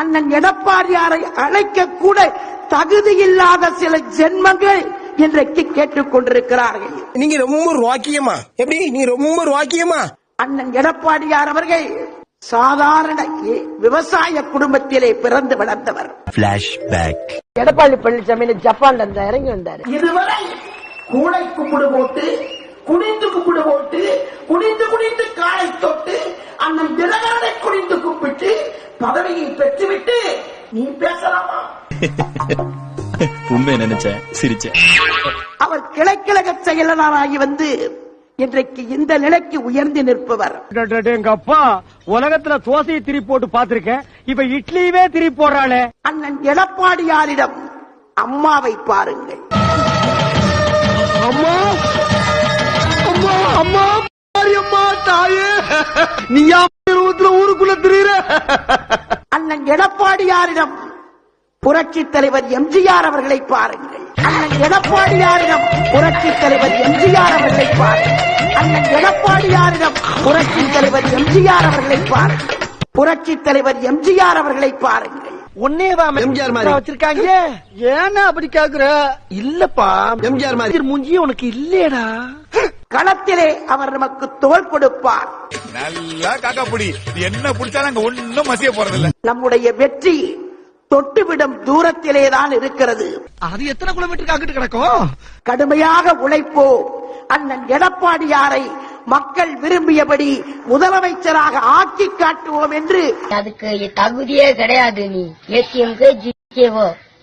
அண்ணன் எடப்பாடியாரை அழைக்க கூட தகுதியில்லாத சில ஜென்மங்கள் இன்றைக்கு கேட்டுக் கொண்டிருக்கிறார்கள். நீங்க ரொம்ப வாக்கியமா எப்படி நீங்க ரொம்ப வாக்கியமா அண்ணன் எடப்பாடியார் அவர்கள் சாதாரண விவசாய குடும்பத்திலே பிறந்து வளர்ந்தவர். எடப்பாடி பழனிசாமி ஜப்பான்ல இருந்தா இறங்கி வந்தாரு. இதுவரை கூடை கும்பிடு போட்டு குனிந்து கும்பிடு போட்டு குனிந்து காலை தொட்டு அண்ணன் தினகரனை குனிந்து கும்பிட்டு பதவியை பெற்றுவிட்டு நீ பேசலாமா? உண்மை நினைச்சேன், சிரிச்சேன். அவர் கிளைக்கழக செயலாளராகி வந்து இன்றைக்கு இந்த நிலைக்கு உயர்ந்து நிற்பவர். எங்க அப்பா உலகத்துல தோசையை திரி போட்டு பாத்திருக்கேன், இப்ப இட்லியவே திரி போடுறாளே. அண்ணன் எடப்பாடியாரிடம் அம்மாவை பாருங்கள். அம்மா அம்மா அம்மா அம்மா தாயே, நீ ஊருக்குள்ள திரியிற. அண்ணன் எடப்பாடியாரிடம் புரட்சி தலைவர் எம்ஜிஆர் அவர்களை பாருங்கள். அண்ணன் எடப்பாடியாரிடம் புரட்சி தலைவர் எம்ஜிஆர் அவர்களை பாருங்கள். அண்ணன் எடப்பாடியாரிடம் புரட்சி தலைவர் எம்ஜிஆர் அவர்களை பாருங்கள். புரட்சி தலைவர் எம்ஜிஆர் அவர்களை பாருங்கள். ஒன்னேவா எம்ஜிஆர் மாதிரி வச்சிருக்காங்க. ஏன்னா அப்படி கேக்குற? இல்லப்பா, எம்ஜிஆர் மாதிரி மூஞ்சி உனக்கு இல்லையடா. களத்திலே அவர் நமக்கு தோள் கொடுப்பார். நல்லா காக்காப்புடி என்ன பிடிச்சாலும் அங்க ஒன்னும் மசிய போறதில்ல. நம்முடைய வெற்றி தொட்டுவிடும் தூரத்திலேதான் இருக்கிறது. அது எத்தனை கிலோமீட்டருக்கு அங்கிட்டு கிடக்கும்? கடுமையாக உழைப்போம். அண்ணன் எடப்பாடியாரை மக்கள் விரும்பியபடி முதலமைச்சராக ஆக்கி காட்டுவோம் என்று. அதுக்கு தகுதியே கிடையாது. நீ ஏடிஎம்கோ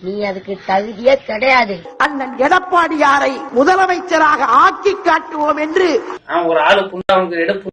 நீ அதுக்கு தகுதியே கிடையாது. அண்ணன் எடப்பாடியாரை முதலமைச்சராக ஆக்கி காட்டுவோம் என்று ஒரு ஆளு எடுப்பு